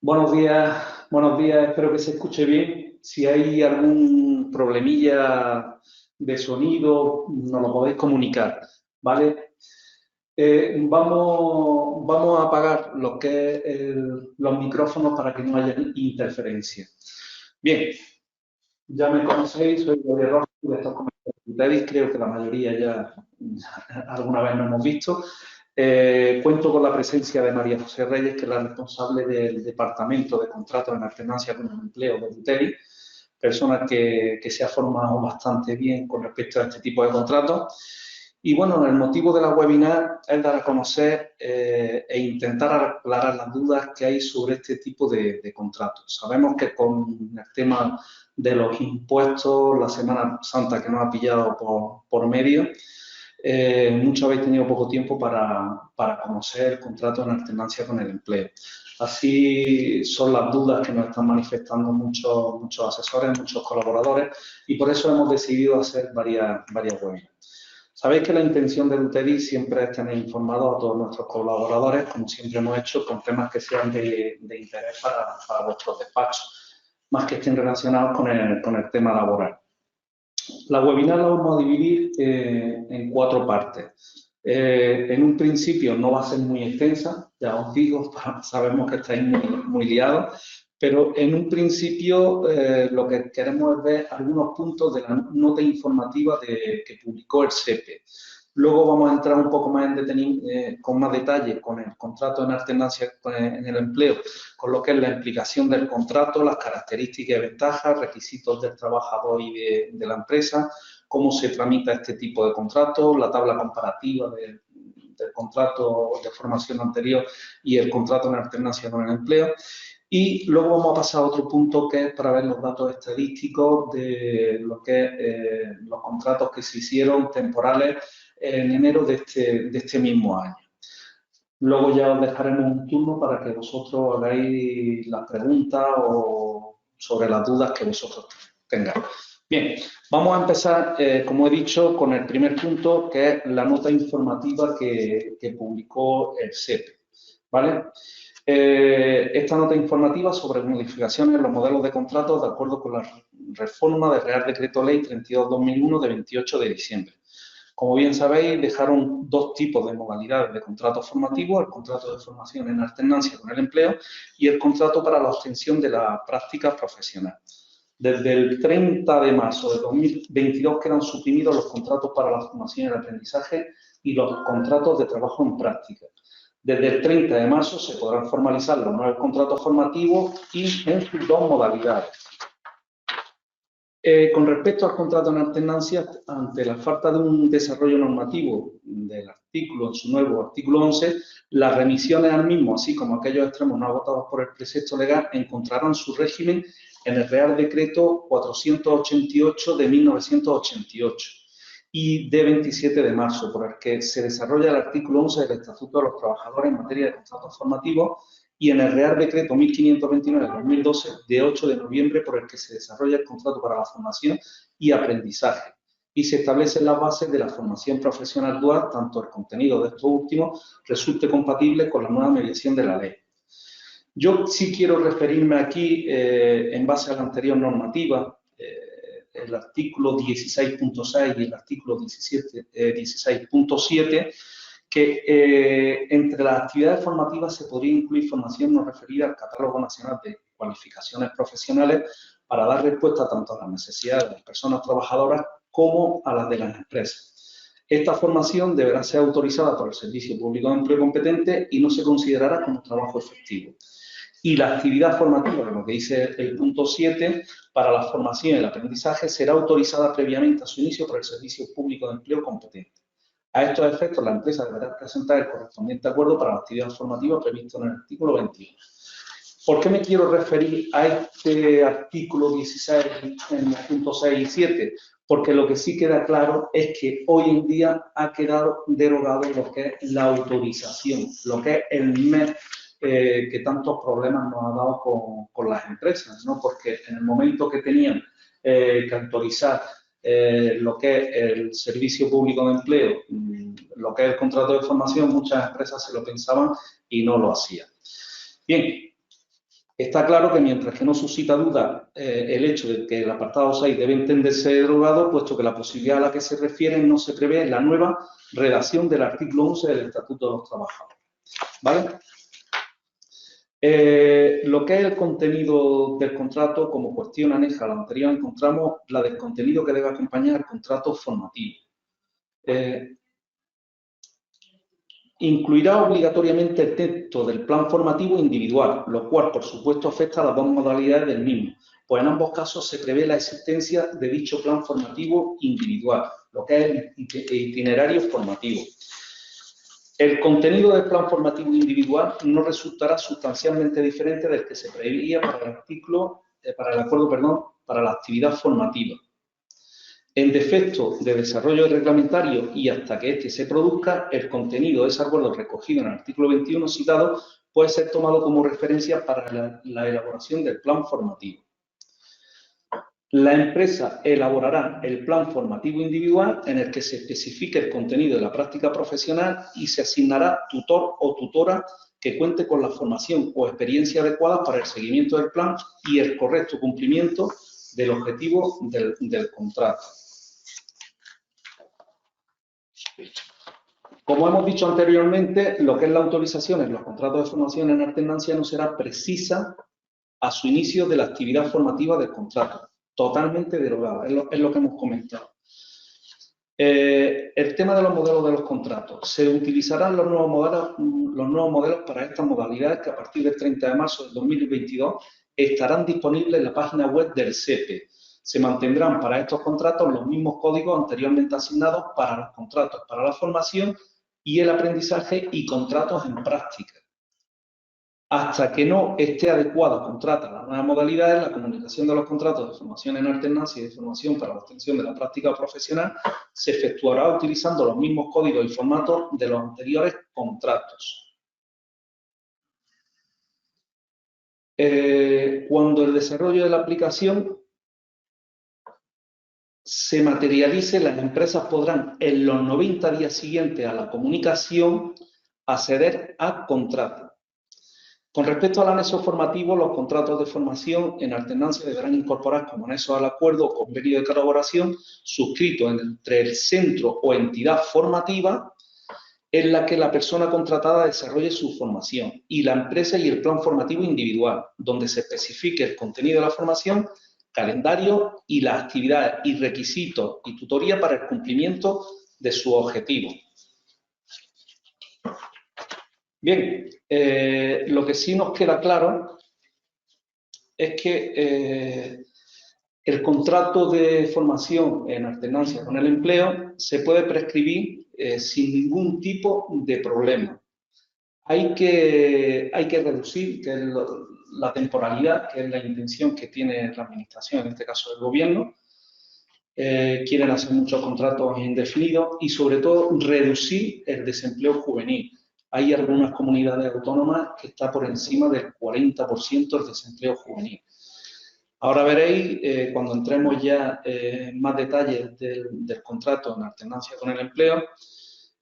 Buenos días, espero que se escuche bien. Si hay algún problemilla de sonido, nos lo podéis comunicar, ¿vale? Vamos a apagar lo que es los micrófonos para que no haya interferencia. Bien, ya me conocéis, soy Gabriel Rojas, de estos comentarios. Creo que la mayoría ya alguna vez nos hemos visto. Cuento con la presencia de María José Reyes, que es la responsable del Departamento de Contratos en Alternancia con el Empleo de UTERI, persona que se ha formado bastante bien con respecto a este tipo de contratos. Y bueno, el motivo de la webinar es dar a conocer e intentar aclarar las dudas que hay sobre este tipo de contratos. Sabemos que con el tema de los impuestos, la Semana Santa que nos ha pillado por medio, muchos habéis tenido poco tiempo para conocer el contrato en alternancia con el empleo. Así son las dudas que nos están manifestando muchos asesores, muchos colaboradores, y por eso hemos decidido hacer varias webinars. Sabéis que la intención de UTEDI siempre es tener informados a todos nuestros colaboradores, como siempre hemos hecho, con temas que sean de interés para vuestros despachos, más que estén relacionados con el tema laboral. La webinar la vamos a dividir en 4 partes. En un principio no va a ser muy extensa, ya os digo, sabemos que estáis muy liados, pero en un principio lo que queremos es ver algunos puntos de la nota informativa que publicó el SEPE. Luego vamos a entrar un poco más con más detalle con el contrato en alternancia en el empleo, con lo que es la implicación del contrato, las características y ventajas, requisitos del trabajador y de la empresa, cómo se tramita este tipo de contratos, la tabla comparativa del contrato de formación anterior y el contrato en alternancia con el empleo. Y luego vamos a pasar a otro punto que es para ver los datos estadísticos de lo que los contratos que se hicieron temporales en enero de este mismo año. Luego ya os dejaremos un turno para que vosotros hagáis las preguntas o sobre las dudas que vosotros tengáis. Bien, vamos a empezar, como he dicho, con el primer punto, que es la nota informativa que publicó el SEPE, ¿vale? Esta nota informativa sobre modificaciones en los modelos de contratos de acuerdo con la reforma del Real Decreto Ley 32/2001 de 28 de diciembre. Como bien sabéis, dejaron 2 tipos de modalidades de contratos formativos, el contrato de formación en alternancia con el empleo y el contrato para la obtención de la práctica profesional. Desde el 30 de marzo de 2022 quedan suprimidos los contratos para la formación y el aprendizaje y los contratos de trabajo en práctica. Desde el 30 de marzo se podrán formalizar los nuevos contratos formativos y en sus 2 modalidades. Con respecto al contrato en alternancia, ante la falta de un desarrollo normativo del artículo, en su nuevo artículo 11, las remisiones al mismo, así como aquellos extremos no agotados por el precepto legal, encontrarán su régimen en el Real Decreto 488 de 1988 y de 27 de marzo, por el que se desarrolla el artículo 11 del Estatuto de los Trabajadores en materia de contratos formativos y en el Real Decreto 1529 de 2012 de 8 de noviembre por el que se desarrolla el contrato para la formación y aprendizaje y se establecen las bases de la formación profesional dual, tanto el contenido de estos últimos resulte compatible con la nueva mediación de la ley. Yo sí quiero referirme aquí, en base a la anterior normativa, el artículo 16.6 y el artículo 16.7, que entre las actividades formativas se podría incluir formación no referida al Catálogo Nacional de Cualificaciones Profesionales para dar respuesta tanto a las necesidades de las personas trabajadoras como a las de las empresas. Esta formación deberá ser autorizada por el Servicio Público de Empleo competente y no se considerará como trabajo efectivo. Y la actividad formativa, lo que dice el punto 7, para la formación y el aprendizaje será autorizada previamente a su inicio por el Servicio Público de Empleo competente. A estos efectos, la empresa deberá presentar el correspondiente acuerdo para la actividad formativa previsto en el artículo 21. ¿Por qué me quiero referir a este artículo 16 en los puntos 6 y 7? Porque lo que sí queda claro es que hoy en día ha quedado derogado lo que es la autorización, lo que es el MES que tantos problemas nos ha dado con las empresas, ¿no? Porque en el momento que tenían que autorizar lo que es el Servicio Público de Empleo, lo que es el contrato de formación, muchas empresas se lo pensaban y no lo hacían. Bien, Está claro que mientras que no suscita duda el hecho de que el apartado 6 debe entenderse derogado, puesto que la posibilidad a la que se refiere no se prevé en la nueva redacción del artículo 11 del Estatuto de los Trabajadores. ¿Vale? Lo que es el contenido del contrato, como cuestión aneja a la anterior, encontramos la del contenido que debe acompañar el contrato formativo. Incluirá obligatoriamente el texto del plan formativo individual, lo cual, por supuesto, afecta a las dos modalidades del mismo, pues en ambos casos se prevé la existencia de dicho plan formativo individual, lo que es el itinerario formativo. El contenido del plan formativo individual no resultará sustancialmente diferente del que se preveía para el acuerdo, para la actividad formativa. En defecto de desarrollo reglamentario y hasta que éste se produzca, el contenido de ese acuerdo recogido en el artículo 21 citado puede ser tomado como referencia para la elaboración del plan formativo. La empresa elaborará el plan formativo individual en el que se especifique el contenido de la práctica profesional y se asignará tutor o tutora que cuente con la formación o experiencia adecuada para el seguimiento del plan y el correcto cumplimiento del objetivo del contrato. Como hemos dicho anteriormente, lo que es la autorización en los contratos de formación en alternancia no será precisa a su inicio de la actividad formativa del contrato, totalmente derogada, es lo que hemos comentado. El tema de los modelos de los contratos. Se utilizarán los nuevos modelos para estas modalidades que a partir del 30 de marzo del 2022 estarán disponibles en la página web del SEPE. Se mantendrán para estos contratos los mismos códigos anteriormente asignados para los contratos para la formación y el aprendizaje y contratos en práctica. Hasta que no esté adecuada contrata a las nuevas modalidades, la comunicación de los contratos de formación en alternancia y de formación para la obtención de la práctica profesional se efectuará utilizando los mismos códigos y formatos de los anteriores contratos. Cuando el desarrollo de la aplicación se materialice, las empresas podrán en los 90 días siguientes a la comunicación acceder a contratos. Con respecto al anexo formativo, los contratos de formación en alternancia deberán incorporar como anexo al acuerdo o convenio de colaboración suscrito entre el centro o entidad formativa en la que la persona contratada desarrolle su formación y la empresa y el plan formativo individual, donde se especifique el contenido de la formación, calendario y las actividades y requisitos y tutoría para el cumplimiento de sus objetivos. Bien, lo que sí nos queda claro es que el contrato de formación en alternancia con el empleo se puede prescribir sin ningún tipo de problema. Hay que reducir la temporalidad, que es la intención que tiene la administración, en este caso el gobierno. Quieren hacer muchos contratos indefinidos y sobre todo reducir el desempleo juvenil. Hay algunas comunidades autónomas que está por encima del 40% el desempleo juvenil. Ahora veréis, cuando entremos ya en más detalles del contrato en alternancia con el empleo,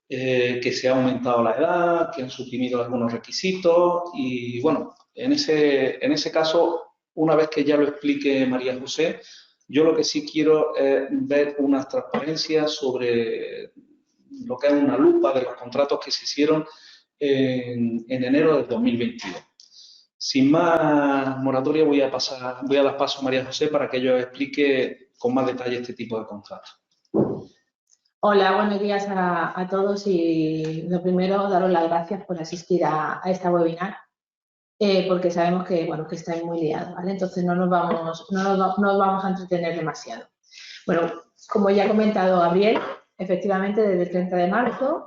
que se ha aumentado la edad, que han suprimido algunos requisitos y, bueno, en ese caso, una vez que ya lo explique María José, yo lo que sí quiero es ver una transparencia sobre lo que es una lupa de los contratos que se hicieron en enero del 2022. Sin más moratoria voy a dar paso a María José para que ella explique con más detalle este tipo de contratos. Hola, buenos días a todos y lo primero, daros las gracias por asistir a esta webinar, porque sabemos que, bueno, que estáis muy liados, ¿vale? Entonces no nos vamos a entretener demasiado. Bueno, como ya ha comentado Gabriel, efectivamente desde el 30 de marzo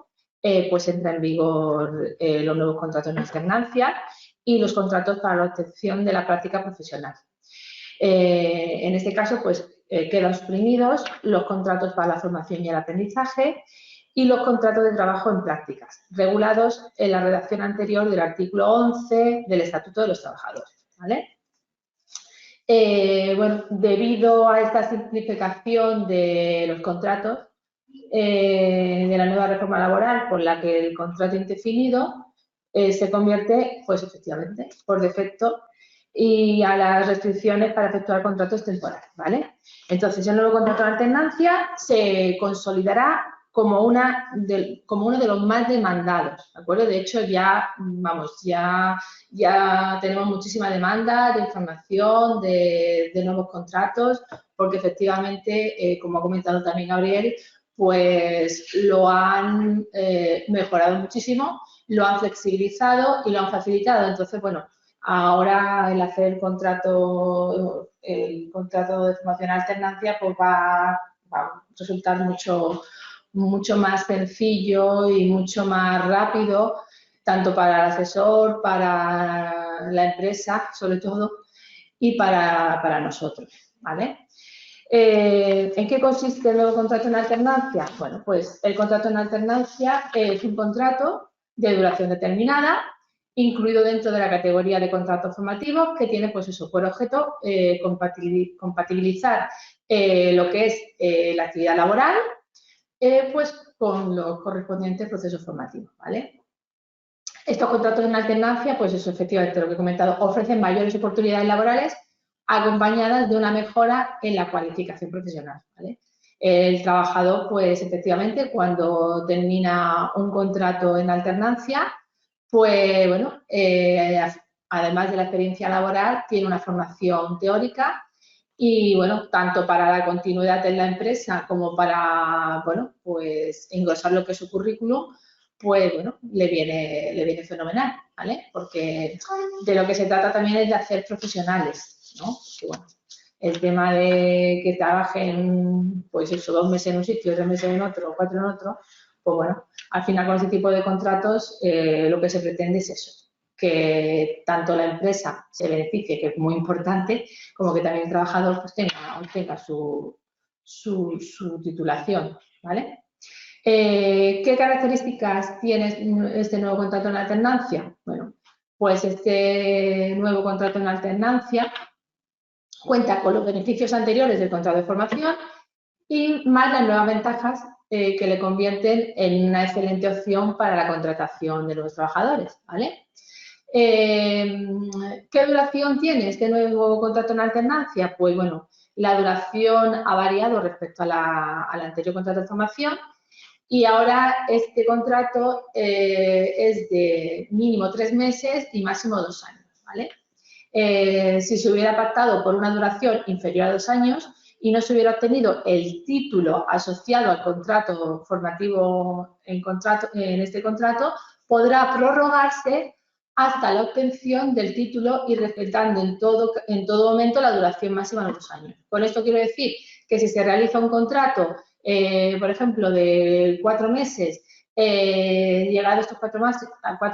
pues entra en vigor los nuevos contratos en alternancia y los contratos para la obtención de la práctica profesional. En este caso, pues quedan suprimidos los contratos para la formación y el aprendizaje y los contratos de trabajo en prácticas, regulados en la redacción anterior del artículo 11 del Estatuto de los Trabajadores, ¿vale? Bueno, debido a esta simplificación de los contratos de la nueva reforma laboral por la que el contrato indefinido se convierte, pues efectivamente, por defecto, y a las restricciones para efectuar contratos temporales, ¿vale? Entonces, el nuevo contrato de alternancia se consolidará como uno de los más demandados, ¿de acuerdo? De hecho, ya tenemos muchísima demanda de información, de nuevos contratos, porque efectivamente, como ha comentado también Gabriel, pues lo han mejorado muchísimo, lo han flexibilizado y lo han facilitado. Entonces, bueno, ahora el hacer el contrato de formación alternancia pues va a resultar mucho más sencillo y mucho más rápido, tanto para el asesor, para la empresa, sobre todo, y para nosotros, ¿vale? ¿En qué consiste el nuevo contrato en alternancia? Bueno, pues el contrato en alternancia es un contrato de duración determinada, incluido dentro de la categoría de contratos formativos, que tiene, pues eso, por objeto compatibilizar lo que es la actividad laboral, pues con los correspondientes procesos formativos, ¿vale? Estos contratos en alternancia, pues eso, efectivamente, lo que he comentado, ofrecen mayores oportunidades laborales acompañadas de una mejora en la cualificación profesional, ¿vale? El trabajador, pues efectivamente, cuando termina un contrato en alternancia, pues bueno, además de la experiencia laboral, tiene una formación teórica y bueno, tanto para la continuidad en la empresa como para, bueno, pues engrosar lo que es su currículum, pues bueno, le viene fenomenal, ¿vale? Porque de lo que se trata también es de hacer profesionales, ¿no? Porque bueno, el tema de que trabajen, pues eso, 2 meses en un sitio, 3 meses en otro, 4 en otro, pues bueno, al final con ese tipo de contratos lo que se pretende es eso, que tanto la empresa se beneficie, que es muy importante, como que también el trabajador pues tenga su titulación, ¿vale? ¿Qué características tiene este nuevo contrato en alternancia? Bueno, pues este nuevo contrato en alternancia cuenta con los beneficios anteriores del contrato de formación y más las nuevas ventajas que le convierten en una excelente opción para la contratación de los trabajadores, ¿vale? ¿Qué duración tiene este nuevo contrato en alternancia? Pues bueno, la duración ha variado respecto al anterior contrato de formación y ahora este contrato es de mínimo 3 meses y máximo 2 años, ¿vale? Si se hubiera pactado por una duración inferior a 2 años y no se hubiera obtenido el título asociado al contrato formativo en este contrato, podrá prorrogarse hasta la obtención del título y respetando en todo momento la duración máxima de 2 años. Con esto quiero decir que si se realiza un contrato, por ejemplo, de 4 meses, llegado estos 4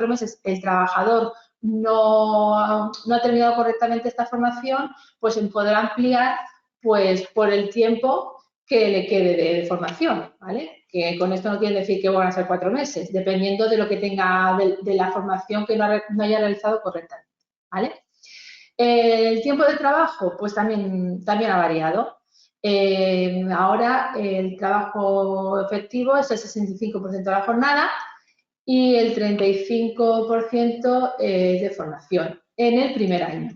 meses, el trabajador no ha terminado correctamente esta formación, pues se podrá ampliar pues por el tiempo que le quede de formación, ¿vale? Que con esto no quiere decir que van a ser 4 meses, dependiendo de lo que tenga, de la formación que no haya realizado correctamente, ¿vale? El tiempo de trabajo, pues también ha variado. Ahora el trabajo efectivo es el 65% de la jornada y el 35% de formación en el primer año.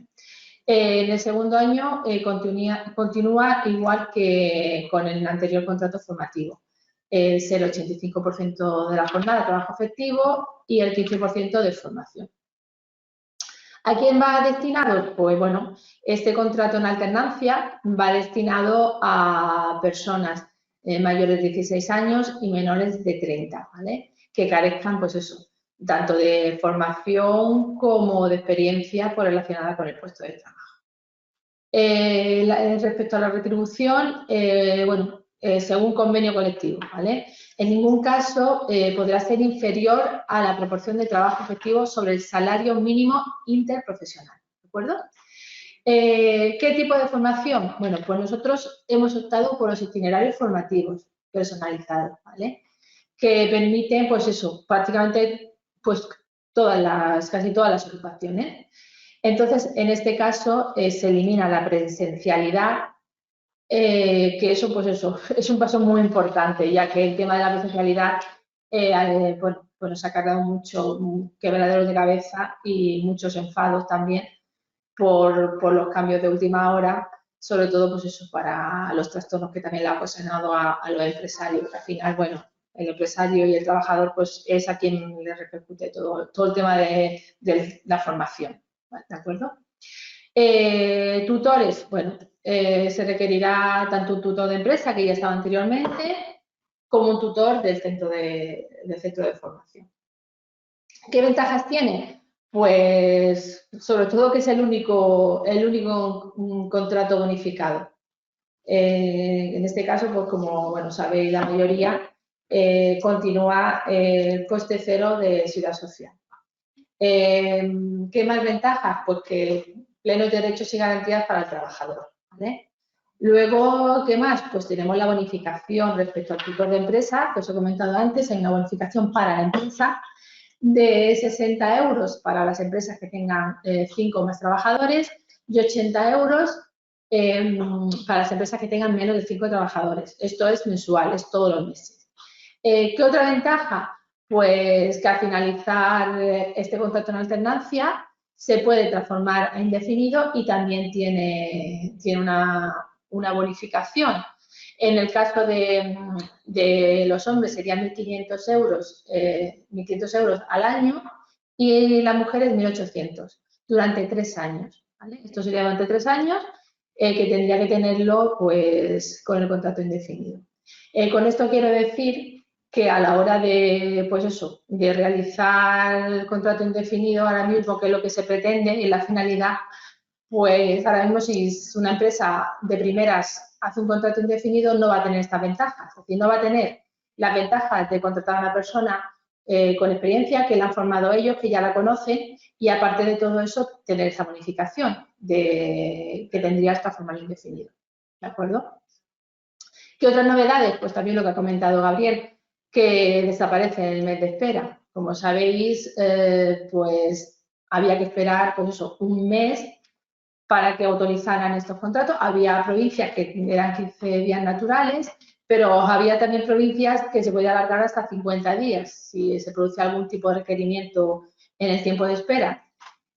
En el segundo año continúa igual que con el anterior contrato formativo. Es el 85% de la jornada de trabajo efectivo y el 15% de formación. ¿A quién va destinado? Pues bueno, este contrato en alternancia va destinado a personas mayores de 16 años y menores de 30, ¿vale? Que carezcan, pues eso, tanto de formación como de experiencia relacionada con el puesto de trabajo. Respecto a la retribución, bueno, según convenio colectivo, ¿vale? En ningún caso podrá ser inferior a la proporción de trabajo efectivo sobre el salario mínimo interprofesional, ¿de acuerdo? ¿Qué tipo de formación? Bueno, pues nosotros hemos optado por los itinerarios formativos personalizados, ¿vale? Que permiten, pues eso, prácticamente, pues casi todas las ocupaciones. Entonces, en este caso, se elimina la presencialidad, que eso, pues eso, es un paso muy importante, ya que el tema de la presencialidad, pues nos ha cargado mucho quebraderos de cabeza y muchos enfados también, por los cambios de última hora, sobre todo pues eso, para los trastornos que también le ha ocasionado a los empresarios. Al final, bueno, el empresario y el trabajador pues es a quien le repercute todo el tema de la formación, ¿de acuerdo? Tutores, bueno, se requerirá tanto un tutor de empresa, que ya estaba anteriormente, como un tutor del centro de formación. ¿Qué ventajas tiene? Pues sobre todo que es el único contrato bonificado. En este caso, pues como bueno, sabéis la mayoría, continúa el coste cero de Seguridad Social. ¿Qué más ventajas? Pues que plenos derechos y garantías para el trabajador, ¿vale? Luego, ¿qué más? Pues tenemos la bonificación respecto al tutor de empresa, que os he comentado antes, hay una bonificación para la empresa de 60 euros para las empresas que tengan 5 o más trabajadores y 80 euros para las empresas que tengan menos de 5 trabajadores. Esto es mensual, es todos los meses. ¿Qué otra ventaja? Pues que al finalizar este contrato en alternancia se puede transformar a indefinido y también tiene una bonificación. En el caso de los hombres serían 1.500 euros al año y las mujeres 1.800 durante 3 años. ¿Vale? Esto sería durante 3 años que tendría que tenerlo pues con el contrato indefinido. Con esto quiero decir que a la hora de, pues eso, de realizar el contrato indefinido ahora mismo, que es lo que se pretende y la finalidad, pues ahora mismo si una empresa de primeras hace un contrato indefinido no va a tener estas ventajas, es decir, no va a tener las ventajas de contratar a una persona con experiencia, que la han formado ellos, que ya la conocen y aparte de todo eso tener esa bonificación que tendría esta forma indefinido, ¿de acuerdo? ¿Qué otras novedades? Pues también lo que ha comentado Gabriel, que desaparece el mes de espera. Como sabéis, pues había que esperar, pues eso, un mes para que autorizaran estos contratos. Había provincias que eran 15 días naturales, pero había también provincias que se podía alargar hasta 50 días si se produce algún tipo de requerimiento en el tiempo de espera.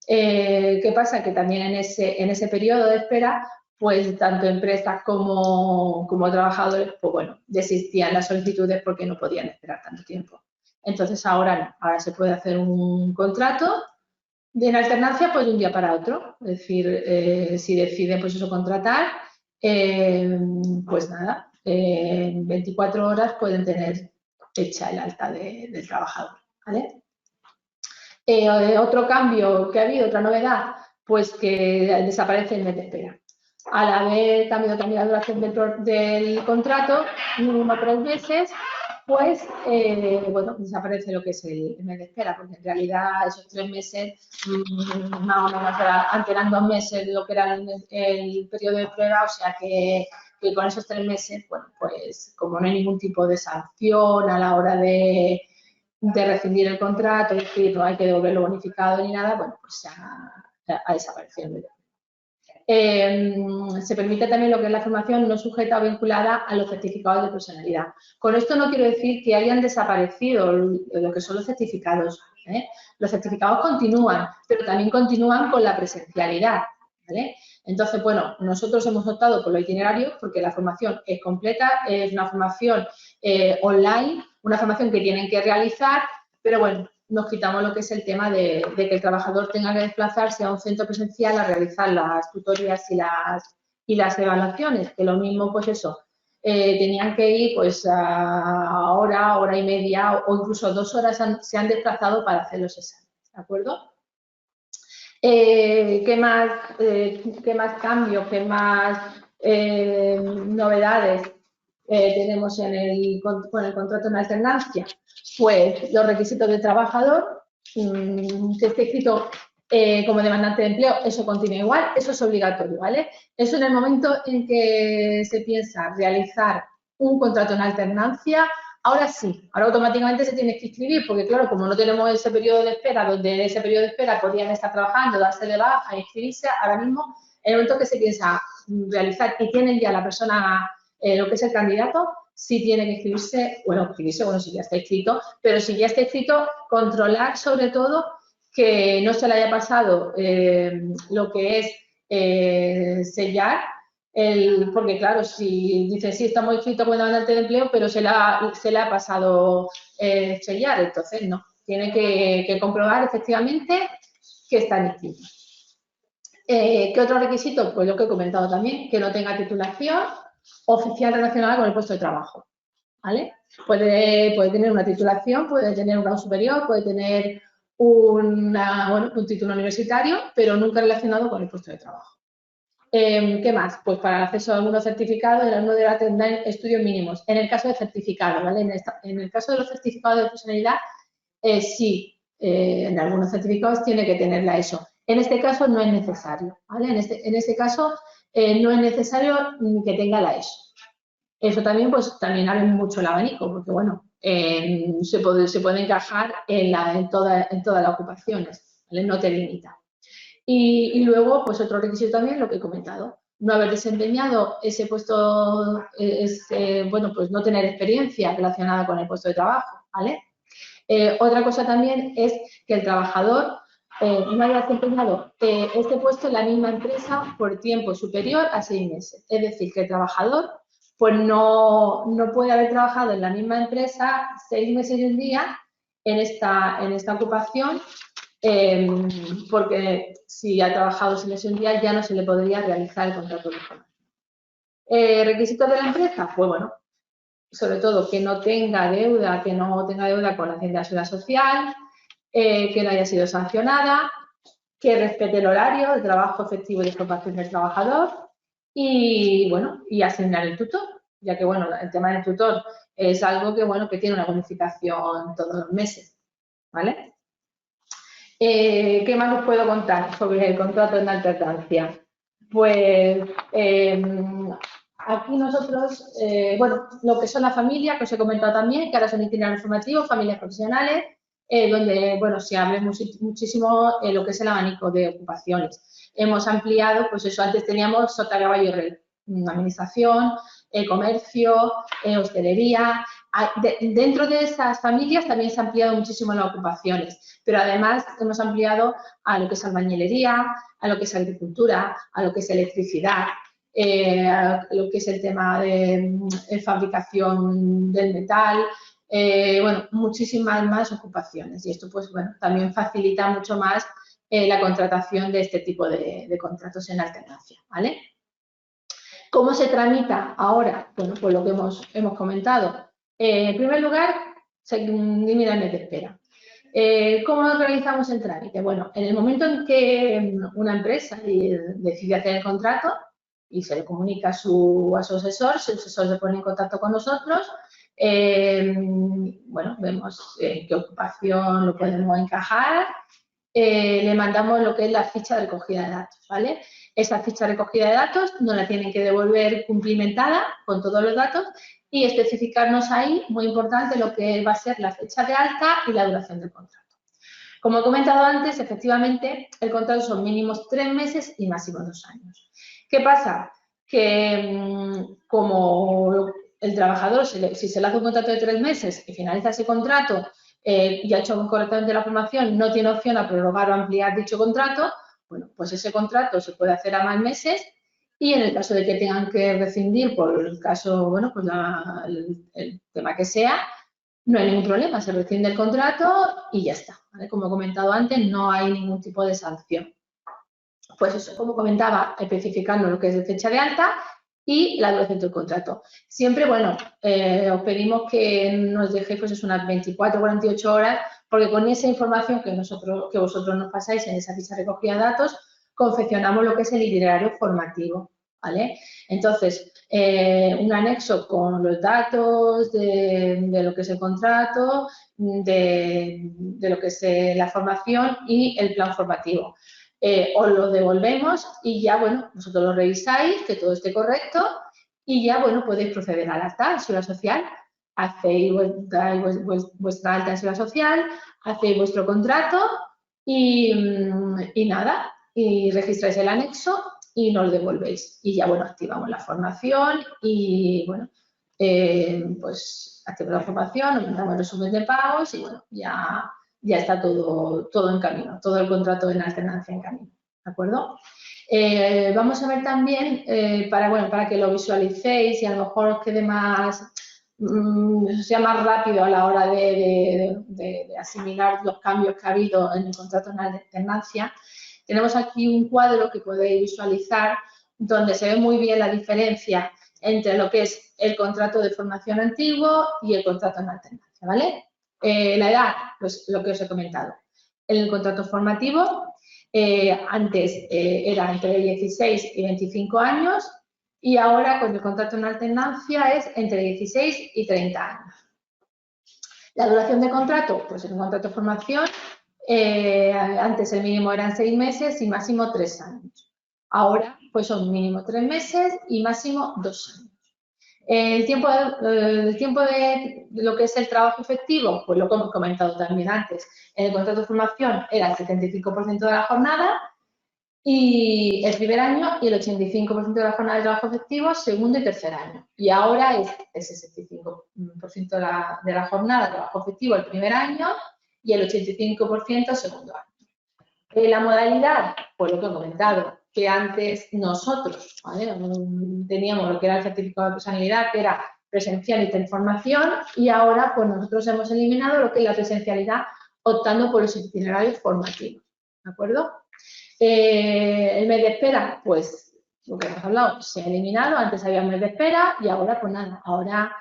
¿Qué pasa? Que también en ese periodo de espera, pues tanto empresas como trabajadores, pues bueno, desistían las solicitudes porque no podían esperar tanto tiempo. Entonces ahora no, ahora se puede hacer un contrato en alternancia pues de un día para otro. Es decir, si deciden pues eso contratar, pues nada, en 24 horas pueden tener hecha el alta del trabajador, ¿vale? Otro cambio que ha habido, otra novedad, pues que desaparece el mes de espera. Al haber cambiado también la duración del contrato, mínimo 3 meses, pues, bueno, desaparece lo que es el mes de espera, porque en realidad esos 3 meses, más o menos, antes eran 2 meses lo que era el periodo de prueba, o sea que con esos 3 meses, bueno, pues como no hay ningún tipo de sanción a la hora de rescindir el contrato, es decir, no hay que devolverlo bonificado ni nada, bueno, pues ha desaparecido. Se permite también lo que es la formación no sujeta o vinculada a los certificados de profesionalidad. Con esto no quiero decir que hayan desaparecido lo que son los certificados, ¿eh? Los certificados continúan, pero también continúan con la presencialidad, ¿vale? Entonces, bueno, nosotros hemos optado por los itinerarios porque la formación es completa, es una formación online, una formación que tienen que realizar, pero bueno, nos quitamos lo que es el tema de que el trabajador tenga que desplazarse a un centro presencial a realizar las tutorías y las evaluaciones, que lo mismo, pues eso, tenían que ir pues a hora y media o incluso 2 horas se han desplazado para hacer los exámenes, ¿de acuerdo? ¿Qué más cambios, qué más novedades tenemos con el contrato en alternancia? Pues los requisitos del trabajador, que esté escrito como demandante de empleo, eso continúa igual, eso es obligatorio, ¿vale? Eso en el momento en que se piensa realizar un contrato en alternancia, ahora sí, ahora automáticamente se tiene que inscribir, porque claro, como no tenemos ese periodo de espera, donde en ese periodo de espera podrían estar trabajando, darse de baja, inscribirse, ahora mismo, en el momento que se piensa realizar y tienen ya la persona, lo que es el candidato, sí tiene que inscribirse, bueno, si ya está inscrito, pero si ya está inscrito, controlar sobre todo que no se le haya pasado lo que es sellar, porque claro, si dice sí, está muy escrito con demandante de empleo, pero se le ha pasado sellar, entonces no. Tiene que comprobar efectivamente que están inscritos. ¿Qué otro requisito? Pues lo que he comentado también, que no tenga titulación oficial relacionada con el puesto de trabajo, ¿vale? Puede tener una titulación, puede tener un grado superior, puede tener un título universitario, pero nunca relacionado con el puesto de trabajo. ¿Qué más? Pues para el acceso a algunos certificados, el alumno deberá tener estudios mínimos. En el caso de certificados, ¿vale? En el caso de los certificados de profesionalidad, sí, en algunos certificados tiene que tener la ESO. En este caso no es necesario, ¿vale? En este caso no es necesario que tenga la ESO. Eso también, pues, también abre mucho el abanico, porque, bueno, se puede encajar en todas las ocupaciones, ¿vale? No te limita. Y luego, pues, otro requisito también, lo que he comentado, no haber desempeñado ese puesto, bueno, pues no tener experiencia relacionada con el puesto de trabajo, ¿vale? Otra cosa también es que el trabajador no haya desempeñado este puesto en la misma empresa por tiempo superior a 6 meses. Es decir, que el trabajador pues no puede haber trabajado en la misma empresa 6 meses y un día en esta ocupación, porque si ha trabajado 6 meses y un día ya no se le podría realizar el contrato de formación. ¿Requisitos de la empresa? Pues bueno, sobre todo que no tenga deuda con la Hacienda de Seguridad Social, que no haya sido sancionada, que respete el horario, el trabajo efectivo y de formación del trabajador y, bueno, y asignar el tutor, ya que, bueno, el tema del tutor es algo que, bueno, que tiene una bonificación todos los meses, ¿vale? ¿Qué más os puedo contar sobre el contrato en alternancia? Pues aquí nosotros, bueno, lo que son las familias, que os he comentado también, que ahora son itinerarios formativos, familias profesionales, donde, bueno, se abre muchísimo lo que es el abanico de ocupaciones. Hemos ampliado, pues eso, antes teníamos sota, caballo y rey, administración, comercio, hostelería. Dentro de esas familias también se han ampliado muchísimo las ocupaciones, pero además hemos ampliado a lo que es albañilería, a lo que es agricultura, a lo que es electricidad, a lo que es el tema de fabricación del metal, bueno, muchísimas más ocupaciones. Y esto, pues bueno, también facilita mucho más la contratación de este tipo de contratos en alternancia, ¿vale? ¿Cómo se tramita ahora? Bueno, pues lo que hemos comentado. En primer lugar, se elimina el mes de espera. ¿Cómo realizamos el trámite? Bueno, en el momento en que una empresa decide hacer el contrato y se le comunica a su asesor, su asesor se pone en contacto con nosotros, bueno, vemos qué ocupación lo podemos encajar, le mandamos lo que es la ficha de recogida de datos, ¿vale? Esa ficha de recogida de datos nos la tienen que devolver cumplimentada con todos los datos y especificarnos ahí, muy importante, lo que va a ser la fecha de alta y la duración del contrato. Como he comentado antes, efectivamente, el contrato son mínimos 3 meses y máximos 2 años. ¿Qué pasa? Que como el trabajador, si se le hace un contrato de 3 meses y finaliza ese contrato y ha hecho correctamente la formación, no tiene opción a prorrogar o ampliar dicho contrato, bueno, pues ese contrato se puede hacer a más meses y en el caso de que tengan que rescindir por el caso, bueno, pues el tema que sea, no hay ningún problema, se rescinde el contrato y ya está, ¿vale? Como he comentado antes, no hay ningún tipo de sanción. Pues eso, como comentaba, especificando lo que es de fecha de alta y la duración del contrato. Siempre, bueno, os pedimos que nos dejéis pues unas 24 o 48 horas, porque con esa información que vosotros nos pasáis en esa ficha de recogida de datos, confeccionamos lo que es el itinerario formativo, ¿vale? Entonces, un anexo con los datos de lo que es el contrato, de lo que es la formación y el plan formativo. Os lo devolvemos y ya, bueno, vosotros lo revisáis, que todo esté correcto y ya, bueno, podéis proceder al alta en Seguridad Social, hacéis vuestra alta en Seguridad Social, hacéis vuestro contrato y nada, y registráis el anexo y nos lo devolvéis. Y ya, bueno, activamos la formación y, bueno, pues activamos la formación, nos mandamos el resumen de pagos y, bueno, ya ya está todo en camino, todo el contrato en alternancia en camino, ¿de acuerdo? Vamos a ver también, para que lo visualicéis y a lo mejor os quede sea más rápido a la hora de asimilar los cambios que ha habido en el contrato en alternancia. Tenemos aquí un cuadro que podéis visualizar donde se ve muy bien la diferencia entre lo que es el contrato de formación antiguo y el contrato en alternancia, ¿vale? La edad, pues lo que os he comentado. En el contrato formativo, antes era entre 16 y 25 años y ahora con el contrato en alternancia es entre 16 y 30 años. La duración de contrato, pues en un contrato de formación, antes el mínimo eran 6 meses y máximo 3 años. Ahora, pues son mínimo 3 meses y máximo 2 años. El tiempo de lo que es el trabajo efectivo, pues lo que hemos comentado también antes. En el contrato de formación era el 75% de la jornada y el primer año y el 85% de la jornada de trabajo efectivo segundo y tercer año. Y ahora es el 65% de la jornada de trabajo efectivo el primer año y el 85% segundo año. La modalidad, pues lo que he comentado, que antes nosotros, ¿vale? Teníamos lo que era el certificado de personalidad, que era presencial y teleinformación, y ahora pues nosotros hemos eliminado lo que es la presencialidad optando por los itinerarios formativos, ¿de acuerdo? El mes de espera, pues lo que hemos hablado, se ha eliminado, antes había un mes de espera y ahora pues nada, ahora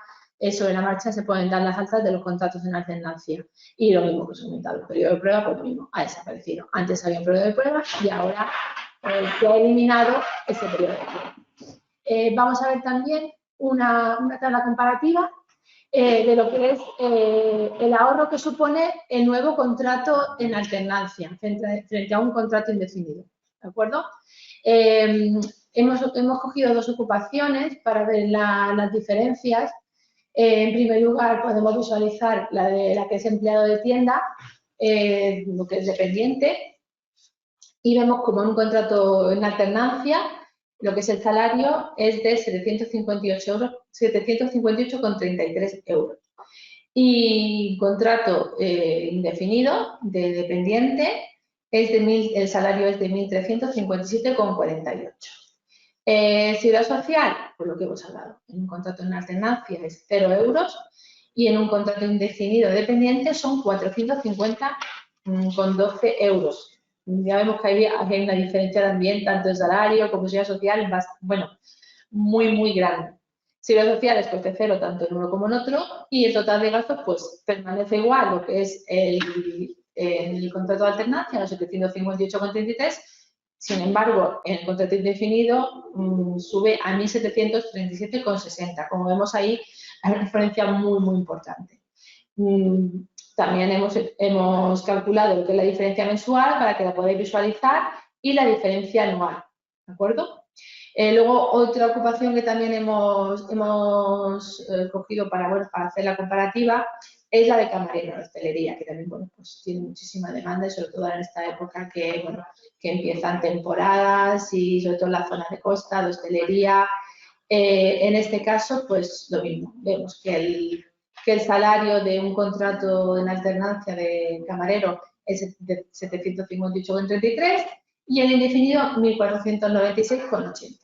sobre la marcha se pueden dar las altas de los contratos en alternancia. Y lo mismo que os he comentado, el periodo de prueba, pues lo mismo, ha desaparecido. Antes había un periodo de prueba y ahora se ha eliminado ese periodo de prueba. Vamos a ver también una tabla comparativa de lo que es el ahorro que supone el nuevo contrato en alternancia frente a un contrato indefinido, ¿de acuerdo? Hemos cogido 2 ocupaciones para ver las diferencias. En primer lugar, podemos visualizar la que es empleado de tienda, lo que es dependiente, y vemos como en un contrato en alternancia, lo que es el salario es de 758,33 euros. Y contrato indefinido de dependiente, el salario es de 1.357,48. Seguridad social, por lo que hemos hablado, en un contrato en alternancia es 0 euros y en un contrato indefinido dependiente son 450,12 euros. Ya vemos que hay una diferencia también, tanto en salario como en seguridad social, bueno, muy grande. Seguridad social es coste cero tanto en uno como en otro y el total de gastos pues permanece igual, lo que es el contrato de alternancia, los 758,33. Sin embargo, en el contrato indefinido sube a 1.737,60. Como vemos ahí, hay una diferencia muy importante. También hemos calculado lo que es la diferencia mensual para que la podáis visualizar y la diferencia anual, ¿de acuerdo? Luego, otra ocupación que también hemos cogido para hacer la comparativa es la de camarero en hostelería, que también pues tiene muchísima demanda y sobre todo en esta época que empiezan temporadas y sobre todo en la zona de costa, de hostelería. En este caso, pues lo mismo, vemos que el salario de un contrato en alternancia de camarero es de 758,33 y el indefinido 1.496,80.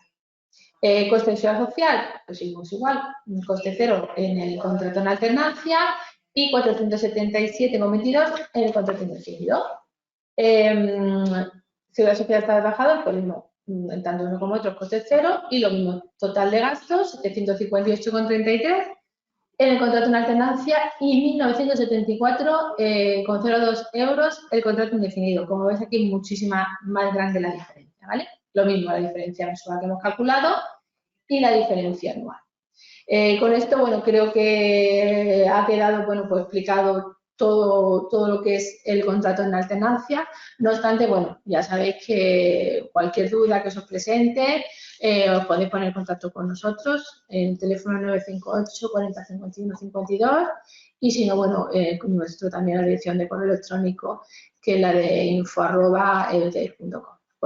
Coste de seguridad social, pues seguimos igual, coste cero en el contrato en alternancia y 477,22 en el contrato indefinido. Seguridad social está trabajador, pues mismo, tanto uno como otro coste cero y lo mismo, total de gastos 758,33 en el contrato en alternancia y 1.974,02 euros el contrato indefinido. Como ves aquí, muchísima más grande la diferencia, ¿vale? Lo mismo, la diferencia mensual que hemos calculado y la diferencia anual. Con esto, bueno, creo que ha quedado, bueno, pues explicado todo lo que es el contrato en alternancia. No obstante, bueno, ya sabéis que cualquier duda que os presente, os podéis poner en contacto con nosotros en el teléfono 958 40 51 52 y si no, bueno, con nuestro también la dirección de correo electrónico que es la de info@eutech.com. ¿De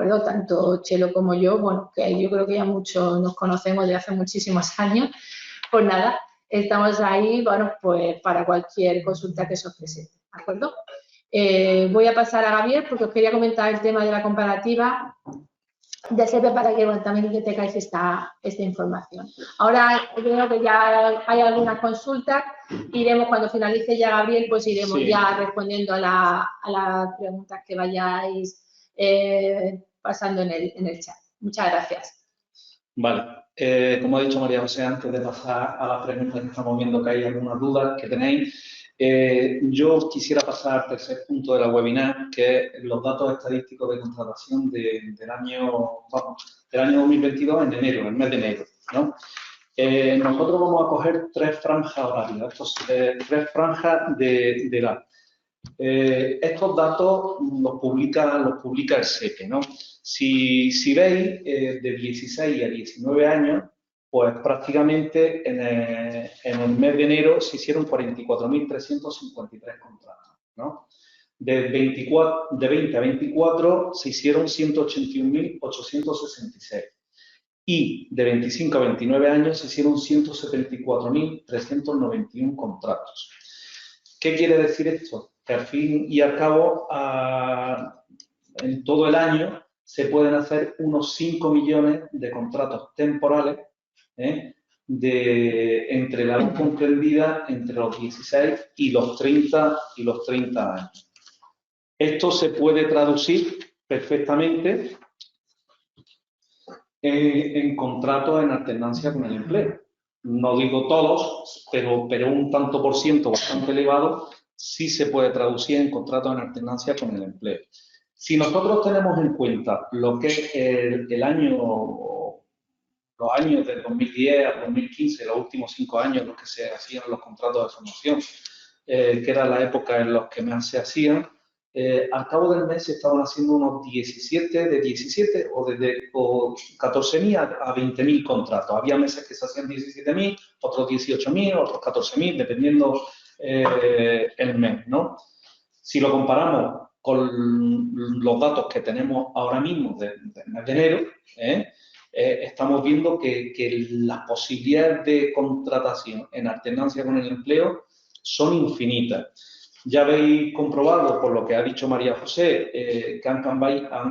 acuerdo? Tanto Chelo como yo, bueno, que yo creo que ya muchos nos conocemos de hace muchísimos años, pues nada, estamos ahí, bueno, pues para cualquier consulta que se os presente, ¿de acuerdo? Voy a pasar a Gabriel porque os quería comentar el tema de la comparativa de SEPE para que también tengáis esta información. Ahora creo que ya hay algunas consultas. Iremos, cuando finalice ya Gabriel, pues iremos ya respondiendo a las preguntas que vayáis pasando en el chat. Muchas gracias. Vale. Como ha dicho María José, antes de pasar a las preguntas que estamos viendo que hay algunas dudas que tenéis, yo quisiera pasar al tercer punto de la webinar, que es los datos estadísticos de contratación del año 2022 en enero, el mes de enero, ¿no? Nosotros vamos a coger 3 franjas horarias, 3 franjas de edad. Estos datos los publica el SEPE, ¿no? Si veis, de 16 a 19 años, pues prácticamente en el mes de enero se hicieron 44.353 contratos, ¿no? De 20 a 24 se hicieron 181.866. Y de 25 a 29 años se hicieron 174.391 contratos. ¿Qué quiere decir esto? Que al fin y al cabo, en todo el año se pueden hacer unos 5 millones de contratos temporales entre la edad comprendida entre los 16 y los 30 años. Esto se puede traducir perfectamente en contratos en alternancia con el empleo. No digo todos, pero un tanto por ciento bastante elevado sí se puede traducir en contratos en alternancia con el empleo. Si nosotros tenemos en cuenta lo que es los años del 2010 al 2015, los últimos 5 años en los que se hacían los contratos de formación, que era la época en los que más se hacían, al cabo del mes se estaban haciendo unos 17 o 14.000 a 20.000 contratos. Había meses que se hacían 17.000, otros 18.000, otros 14.000, dependiendo el mes, ¿no? Si lo comparamos con los datos que tenemos ahora mismo del mes de enero, estamos viendo que las posibilidades de contratación en alternancia con el empleo son infinitas. Ya habéis comprobado, por lo que ha dicho María José, que han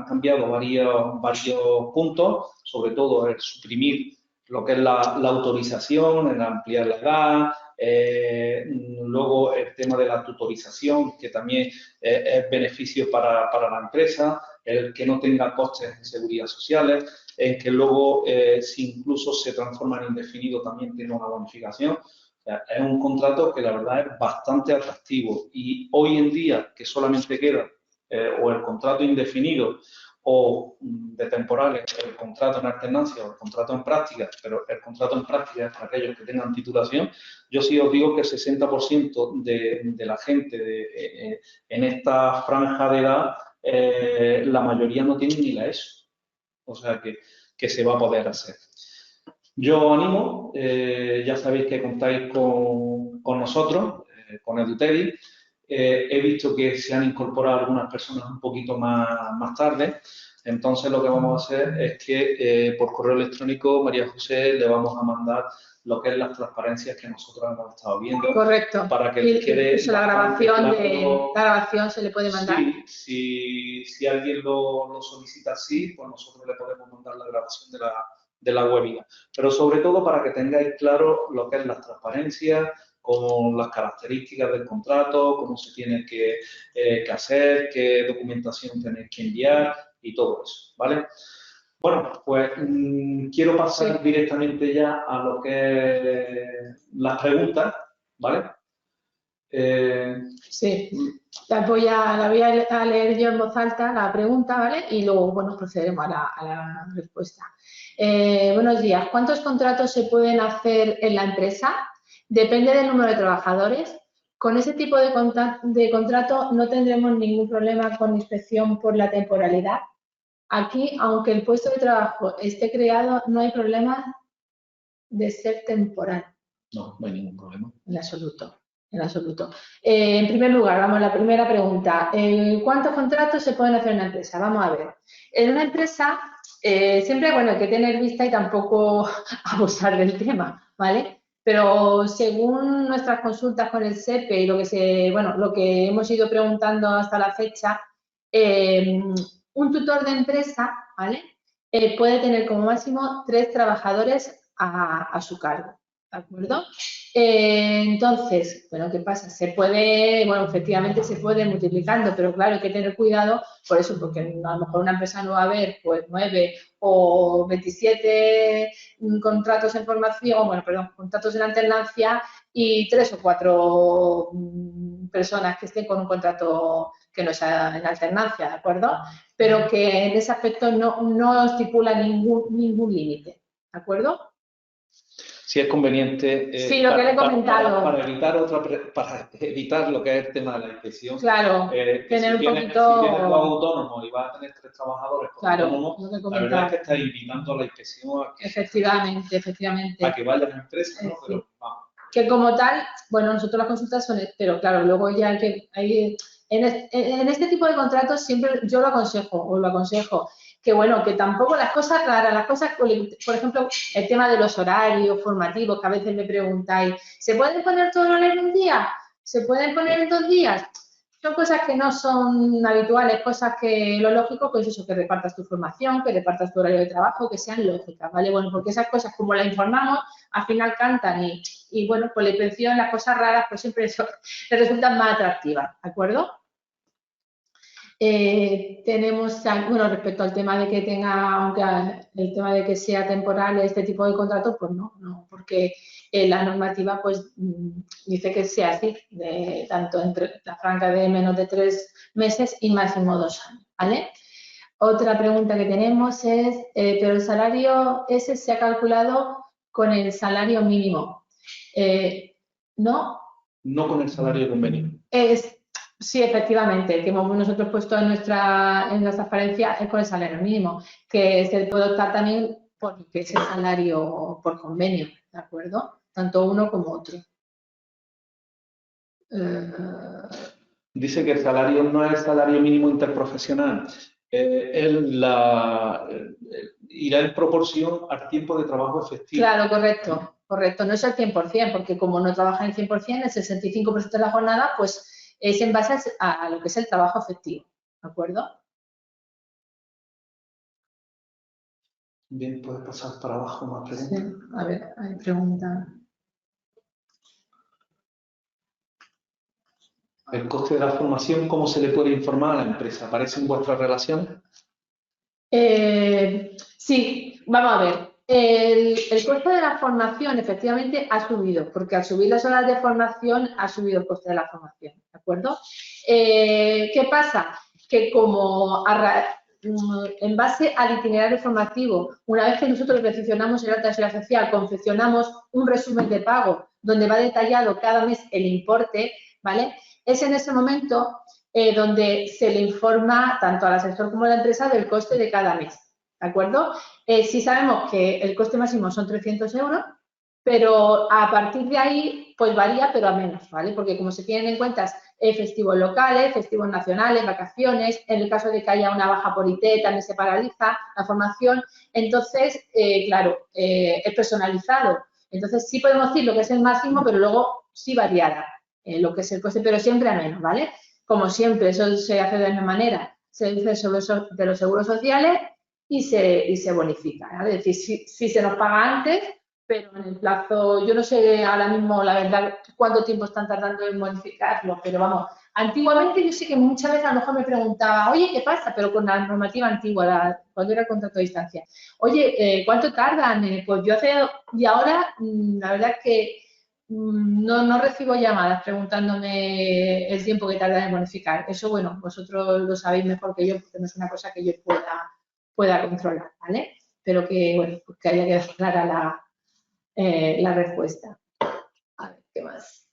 cambiado varios puntos, sobre todo el suprimir lo que es la autorización, el ampliar la edad, luego el tema de la tutorización, que también es beneficio para la empresa, el que no tenga costes en seguridad sociales, en que luego, si incluso se transforma en indefinido, también tiene una bonificación. O sea, es un contrato que la verdad es bastante atractivo y hoy en día que solamente queda o el contrato indefinido o de temporales, el contrato en alternancia o el contrato en práctica, pero el contrato en práctica es para aquellos que tengan titulación. Yo sí os digo que el 60% de la gente en esta franja de edad, la mayoría no tiene ni la ESO. O sea que se va a poder hacer. Yo os animo, ya sabéis que contáis con nosotros, con EduTeddy. He visto que se han incorporado algunas personas un poquito más tarde. Entonces, lo que vamos a hacer es que por correo electrónico, María José, le vamos a mandar lo que es las transparencias que nosotros hemos estado viendo. Correcto. Para que quede la grabación se le puede mandar. Sí, si alguien lo solicita así, pues nosotros le podemos mandar la grabación de la webinar. Pero sobre todo para que tengáis claro lo que es las transparencias, con las características del contrato, cómo se tiene que hacer, qué documentación tenéis que enviar y todo eso, ¿vale? Bueno, pues quiero pasar directamente ya a lo que es las preguntas, ¿vale? Sí, la voy a leer yo en voz alta la pregunta, ¿vale? Y luego, bueno, procederemos a la respuesta. Buenos días. ¿Cuántos contratos se pueden hacer en la empresa? Depende del número de trabajadores. Con ese tipo de contrato no tendremos ningún problema con inspección por la temporalidad. Aquí, aunque el puesto de trabajo esté creado, no hay problema de ser temporal. No hay ningún problema. En absoluto. En absoluto. En primer lugar, vamos a la primera pregunta. ¿Cuántos contratos se pueden hacer en una empresa? Vamos a ver. En una empresa, siempre hay que tener vista y tampoco abusar del tema, ¿vale? pero según nuestras consultas con el SEPE y lo que hemos ido preguntando hasta la fecha, un tutor de empresa, ¿vale? Puede tener como máximo 3 trabajadores a su cargo, ¿de acuerdo? Entonces, bueno, ¿qué pasa? Efectivamente se puede multiplicando, pero claro, hay que tener cuidado por eso, porque a lo mejor una empresa no va a haber pues 9 o 27 contratos en formación, contratos en alternancia y 3 o 4 personas que estén con un contrato que no sea en alternancia, ¿de acuerdo? Pero que en ese aspecto no estipula ningún límite, ¿de acuerdo? Si es conveniente sí, lo que le he comentado. Para evitar lo que es el tema de la inspección. Claro, que tener si un tienes poquito. dos autónomos y vas a tener 3 trabajadores por autónomo, lo que he la verdad es comentado. que estás invitando a la inspección Efectivamente. a que vayan a empresas, ¿no? Pero, vamos. Que como tal, bueno, nosotros las consultas son, pero claro, luego ya en este tipo de contratos siempre yo lo aconsejo, que bueno, que tampoco las cosas raras, las cosas, por ejemplo, el tema de los horarios formativos, que a veces me preguntáis, ¿se pueden poner todos los horarios en un día? ¿Se pueden poner en 2 días? Son cosas que no son habituales, cosas que lo lógico pues eso, que repartas tu formación, que repartas tu horario de trabajo, que sean lógicas, ¿vale? Bueno, porque esas cosas como las informamos, al final cantan y bueno, pues la inspección, las cosas raras, pues siempre eso les resultan más atractivas, ¿de acuerdo? Tenemos, bueno, respecto al tema de que aunque el tema de que sea temporal este tipo de contrato, pues no, porque la normativa pues dice que sea así, tanto entre la franja de menos de 3 meses y máximo 2 años, ¿vale? Otra pregunta que tenemos es, pero el salario ese se ha calculado con el salario mínimo, ¿no? No con el salario de convenio. Sí, efectivamente, que hemos nosotros puesto en nuestra transparencia es con el salario mínimo, que se puede optar también porque es el salario por convenio, ¿de acuerdo? Tanto uno como otro. Dice que el salario no es el salario mínimo interprofesional, irá en proporción al tiempo de trabajo efectivo. Claro, correcto. No es el 100%, porque como no trabaja el 100%, el 65% de la jornada, pues es en base a lo que es el trabajo efectivo, ¿de acuerdo? Bien, puedes pasar para abajo más preguntas. Sí, a ver, hay preguntas. El coste de la formación, ¿cómo se le puede informar a la empresa? ¿Aparece en vuestras relaciones? Sí, vamos a ver. El coste de la formación efectivamente ha subido, porque al subir las horas de formación ha subido el coste de la formación, ¿de acuerdo? ¿Qué pasa? Que como en base al itinerario formativo, una vez que nosotros recepcionamos el alta de seguridad social, confeccionamos un resumen de pago donde va detallado cada mes el importe, ¿vale? Es en ese momento donde se le informa tanto al asesor como a la empresa del coste de cada mes, ¿de acuerdo? Sí sabemos que el coste máximo son 300 euros, pero a partir de ahí, pues varía, pero a menos, ¿vale? Porque como se tienen en cuenta festivos locales, festivos nacionales, vacaciones, en el caso de que haya una baja por IT también se paraliza la formación, entonces, claro, es personalizado. Entonces, sí podemos decir lo que es el máximo, pero luego sí variará lo que es el coste, pero siempre a menos, ¿vale? Como siempre, eso se hace de la misma manera. Se dice de los seguros sociales y se bonifica, ¿vale? Es decir, si se nos paga antes, pero en el plazo, yo no sé ahora mismo, la verdad, cuánto tiempo están tardando en bonificarlo, pero vamos, antiguamente yo sé que muchas veces a lo mejor me preguntaba, oye, ¿qué pasa? Pero con la normativa antigua, cuando era el contrato a distancia, oye, ¿cuánto tardan? Pues yo y ahora, la verdad es que no recibo llamadas preguntándome el tiempo que tarda en bonificar. Eso, bueno, vosotros lo sabéis mejor que yo, porque no es una cosa que yo pueda controlar, ¿vale? Pero que, bueno, pues que haya quedado clara la respuesta. A ver, ¿qué más?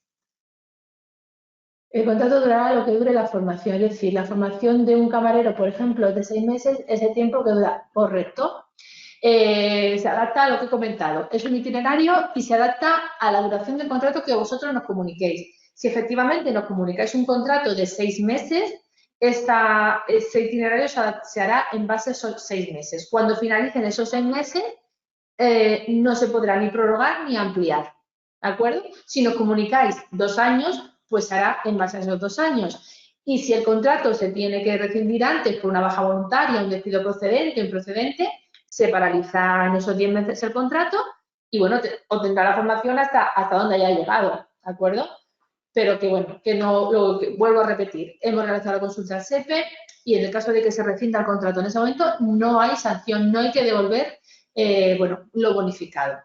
El contrato durará lo que dure la formación, es decir, la formación de un camarero, por ejemplo, de 6 meses es el tiempo que dura, correcto. Se adapta a lo que he comentado. Es un itinerario y se adapta a la duración del contrato que vosotros nos comuniquéis. Si efectivamente nos comunicáis un contrato de 6 meses, ese itinerario se hará en base a esos 6 meses. Cuando finalicen esos 6 meses, no se podrá ni prorrogar ni ampliar. ¿de acuerdo? Si nos comunicáis 2 años, pues será en base a esos 2 años. Y si el contrato se tiene que rescindir antes por una baja voluntaria, un despido procedente o improcedente, se paraliza en esos 10 meses el contrato y, bueno, obtendrá la formación hasta donde haya llegado, ¿de acuerdo? Pero que, bueno, que no, vuelvo a repetir, hemos realizado la consulta al SEPE y en el caso de que se rescinda el contrato en ese momento, no hay sanción, no hay que devolver, bueno, lo bonificado.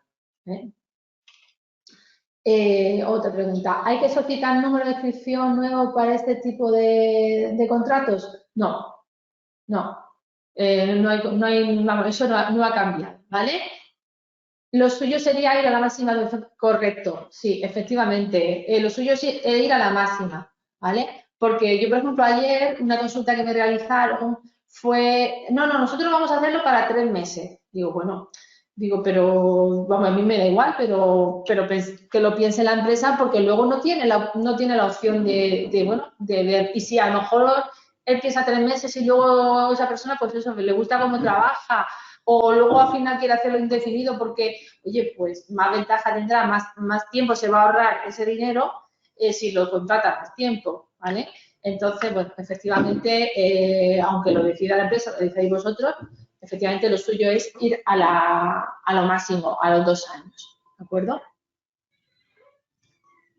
Otra pregunta, ¿hay que solicitar número de inscripción nuevo para este tipo de contratos? No, no. Vamos, eso no ha cambiado, ¿vale? Lo suyo sería ir a la máxima, correcto, sí, efectivamente. Lo suyo es ir a la máxima, ¿vale? Porque yo, por ejemplo, ayer una consulta que me realizaron fue, no, nosotros vamos a hacerlo para 3 meses. Digo, bueno, pero, vamos, a mí me da igual, pero que lo piense la empresa porque luego no tiene la opción de ver. Y si a lo mejor él piensa 3 meses y luego esa persona, pues eso, le gusta cómo trabaja, o luego al final quiere hacerlo indefinido porque, oye, pues más ventaja tendrá, más tiempo se va a ahorrar ese dinero si lo contrata más tiempo, ¿vale? Entonces, bueno, efectivamente, aunque lo decida la empresa, lo decidáis vosotros, efectivamente lo suyo es ir a lo máximo, a los 2 años, ¿de acuerdo?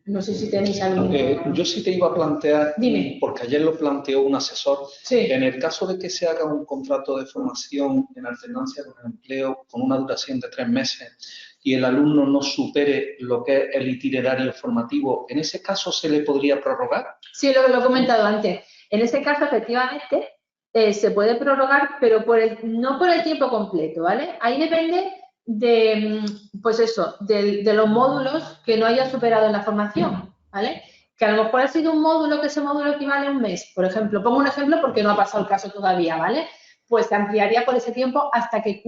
No sé si tenéis algún... Yo sí te iba a plantear, Dime. porque ayer lo planteó un asesor, sí. En el caso de que se haga un contrato de formación en alternancia con el empleo con una duración de 3 meses y el alumno no supere lo que es el itinerario formativo, ¿en ese caso se le podría prorrogar? Sí, lo he comentado antes. En ese caso, efectivamente, se puede prorrogar, pero no por el tiempo completo, ¿vale? Ahí depende de, pues eso, de los módulos que no haya superado en la formación, ¿vale? Que a lo mejor ha sido un módulo que ese módulo equivale a un mes, por ejemplo. Pongo un ejemplo porque no ha pasado el caso todavía, ¿vale? Pues se ampliaría por ese tiempo hasta que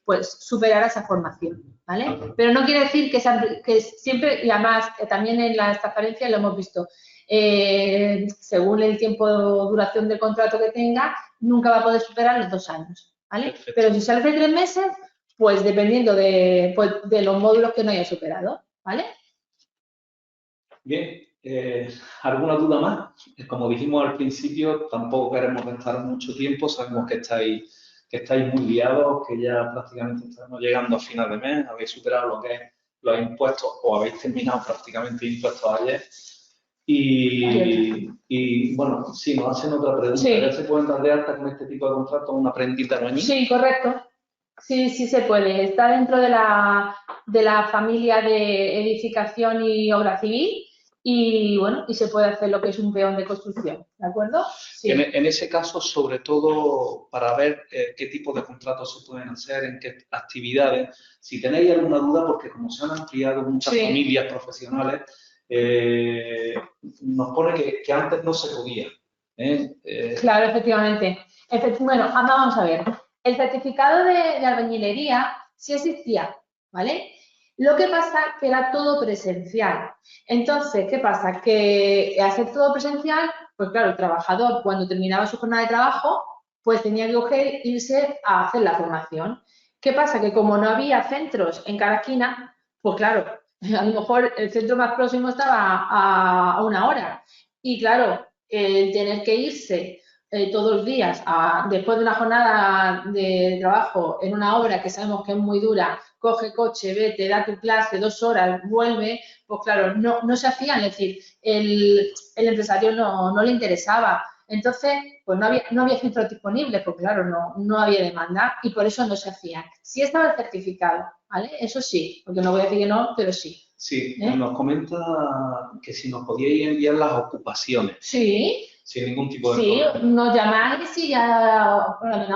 pues superara esa formación, ¿vale? Pero no quiere decir que siempre, y además también en las transparencias lo hemos visto, según el tiempo de duración del contrato que tenga, nunca va a poder superar los 2 años, ¿vale? Perfecto. Pero si sale de 3 meses, pues dependiendo de los módulos que no haya superado, ¿vale? Bien, ¿alguna duda más? Como dijimos al principio, tampoco queremos gastar mucho tiempo, sabemos que estáis muy liados, que ya prácticamente estamos llegando a final de mes, habéis superado lo que es los impuestos o habéis terminado prácticamente impuestos ayer. Y bueno, sí, nos hacen otra pregunta. Sí. ¿Ya se pueden dar de alta con este tipo de contratos una aprendita no? Sí, correcto. Sí, sí se puede. Está dentro de la familia de edificación y obra civil y, bueno, y se puede hacer lo que es un peón de construcción, ¿de acuerdo? Sí. En ese caso, sobre todo, para ver qué tipo de contratos se pueden hacer, en qué actividades. Si tenéis alguna duda, porque como se han ampliado muchas familias profesionales, nos pone que antes no se podía. Claro, efectivamente. Bueno, vamos a ver. El certificado de albañilería sí existía, ¿vale? Lo que pasa que era todo presencial. Entonces, ¿qué pasa? Que al ser todo presencial, pues claro, el trabajador cuando terminaba su jornada de trabajo, pues tenía que coger, irse a hacer la formación. ¿Qué pasa? Que como no había centros en cada esquina, pues claro, a lo mejor el centro más próximo estaba a 1 hora. Y claro, el tener que irse todos los días, después de una jornada de trabajo en una obra que sabemos que es muy dura, coge coche, vete, da tu clase, 2 horas, vuelve, pues claro, no se hacían, es decir, el empresario no le interesaba. Entonces, pues no había centros disponibles, porque claro, no había demanda y por eso no se hacían. Sí estaba el certificado, ¿vale? Eso sí, porque no voy a decir que no, pero sí. Sí, nos comenta que si nos podíais enviar las ocupaciones. Sí. Sin ningún tipo de problema. Sí, nos llamáis y ya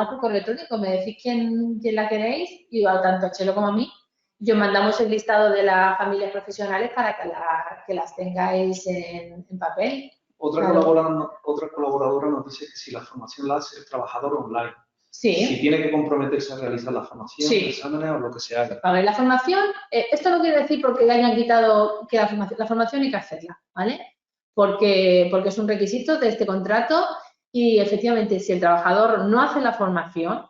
por correo electrónico, me decís quién la queréis y tanto a Chelo como a mí, yo mandamos el listado de las familias profesionales para que las tengáis en papel. Otra colaboradora nos dice que si la formación la hace el trabajador online. Sí. Si tiene que comprometerse a realizar la formación, exámenes o lo que se haga. A ver, la formación, esto no quiere decir porque hayan quitado que la formación hay que hacerla, ¿vale? Porque es un requisito de este contrato y efectivamente si el trabajador no hace la formación,